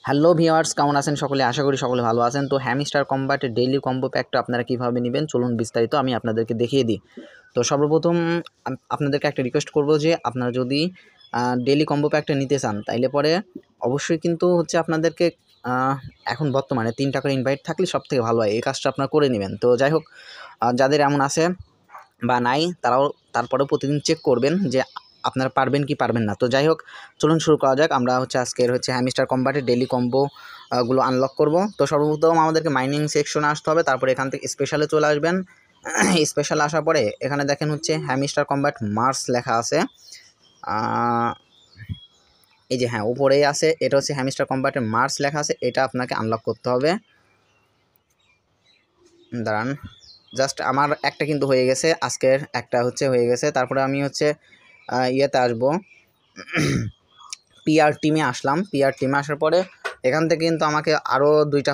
Hello viewers, কেমন আছেন সকলে? আশা করি সকলে ভালো আছেন। তো হ্যামস্টার কম্বাটের ডেইলি কম্বো প্যাকটা আপনারা কীভাবে নেবেন চলুন বিস্তারিত আমি আপনাদেরকে দেখিয়ে দিই। তো সর্বপ্রথম আপনাদেরকে একটা রিকোয়েস্ট করব যে আপনারা যদি ডেইলি কম্বো প্যাকটা নিতে চান তাইলে পরে অবশ্যই কিন্তু হচ্ছে আপনাদেরকে এখন বর্তমানে 3 টাকার ইনভাইট থাকলে সবথেকে ভালো হয়। এই কাজটা আপনারা করে নেবেন। তো যাই হোক, যাদের এমন আছে বা নাই তারপরেও প্রতিদিন চেক করবেন যে আপনারা পারবেন কি পারবেন না। তো যাই হোক, চলুন শুরু করা যাক। আমরা আজকের হ্যামস্টার কম্বাটের ডেইলি কম্বো গুলো আনলক করব। তো সর্বপ্রথম আমাদেরকে মাইনিং সেকশনে আসতে হবে, তারপরে এখান থেকে স্পেশালে চলে আসবেন। স্পেশাল আসার পরে এখানে দেখেন হ্যামস্টার কম্বাট মার্স লেখা আছে। এই যে হ্যাঁ, উপরেই আছে, এটা হচ্ছে হ্যামস্টার কম্বাটের মার্স লেখা আছে, এটা আপনাকে আনলক করতে হবে। দাঁড়ান, জাস্ট আমার একটা কিন্তু হয়ে গেছে, আজকের একটা হয়ে গেছে। তারপরে আমি ইয়েতে আসবো, পিআর টিমে আসলাম। পিআর টিমে আসার পরে এখান থেকে কিন্তু আমাকে আরও দুইটা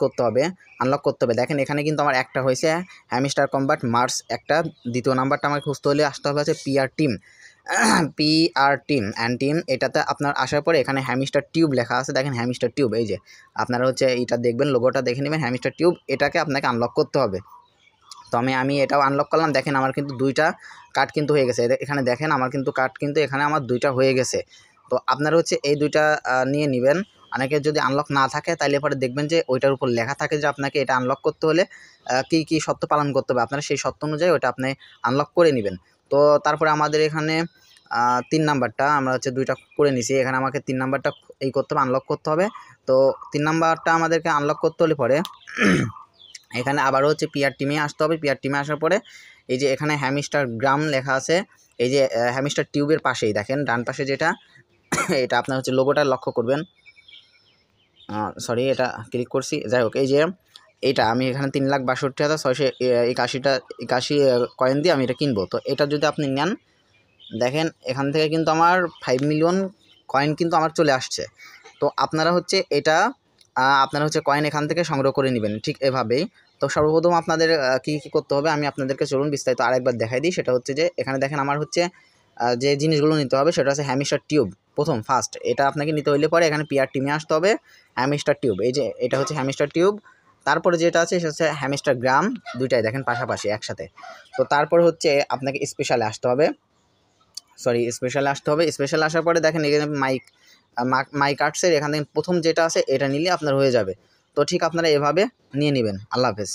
করতে হবে, আনলক করতে হবে। দেখেন এখানে কিন্তু আমার একটা হয়েছে হ্যামস্টার কম্বাট মার্স একটা, দ্বিতীয় নাম্বারটা আমাকে খুঁজতে হলে আসতে হবে PR team. PR team and team, এটাতে আপনার আসার পরে এখানে হ্যামস্টার টিউব লেখা আছে। দেখেন হ্যামস্টার টিউব, এই যে আপনারা এটা দেখবেন, লোগোটা দেখে নেবেন, হ্যামস্টার টিউব, এটাকে আপনাকে আনলক করতে হবে। তো আমি এটাও আনলক করলাম। দেখেন আমার কিন্তু দুইটা কার্ড কিন্তু হয়ে গেছে। এখানে দেখেন আমার কিন্তু কার্ড কিন্তু এখানে আমার দুইটা হয়ে গেছে। তো আপনারা এই দুইটা নিয়ে নেবেন। অনেকের যদি আনলক না থাকে তাইলে পরে দেখবেন যে ওইটার উপর লেখা থাকে যে আপনাকে এটা আনলক করতে হলে কী শর্ত পালন করতে হবে, আপনারা সেই শর্ত অনুযায়ী ওটা আপনি আনলক করে নেবেন। তো তারপরে আমাদের এখানে 3 নাম্বারটা আমরা দুইটা করে নিছি। এখানে আমাকে 3 নাম্বারটা করতে হবে, আনলক করতে হবে। তো 3 নাম্বারটা আমাদেরকে আনলক করতে হলে পরে এখানে আবারও পিআর টিমে আসতে হবে। পিআর টিমে আসার পরে এই যে এখানে হ্যামস্টার গ্রাম লেখা আছে, এই যে হ্যামস্টার টিউবের পাশেই দেখেন ডান পাশে যেটা, এটা আপনার লোগোটা লক্ষ্য করবেন। সরি, এটা ক্লিক করছি। যাই হোক, এই যে এইটা আমি এখানে 3,62,681 কয়েন দিয়ে আমি এটা কিনবো। তো এটা যদি আপনি নেন, দেখেন এখান থেকে কিন্তু আমার 5 মিলিয়ন কয়েন কিন্তু আমার চলে আসছে। তো আপনারা এটা আপনারা কয়েন এখান থেকে সংগ্রহ করে নেবেন ঠিক এভাবেই। তো সর্বপ্রথম আপনাদের কী করতে হবে আমি আপনাদেরকে চলুন বিস্তারিত আরেকবার দেখাই দিই। সেটা যে এখানে দেখেন আমার যে জিনিসগুলো নিতে হবে সেটা হ্যামস্টার টিউব, ফার্স্ট এটা আপনাকে নিতে হইলে পরে এখানে পিআর টিমে আসতে হবে। হ্যামস্টার টিউব, এই যে এটা হ্যামস্টার টিউব। তারপরে যেটা আছে সেটা হ্যামস্টার গ্রাম, দুইটাই দেখেন পাশাপাশি একসাথে। তো তারপর আপনাকে স্পেশালে আসতে হবে। স্পেশালে আসার পরে দেখেন এখানে মাই কার্ডসের এখান থেকে প্রথম যেটা আছে এটা নিলে আপনার হয়ে যাবে। তো ঠিক আপনারা এভাবে নিয়ে নেবেন। আল্লাহ হাফেজ।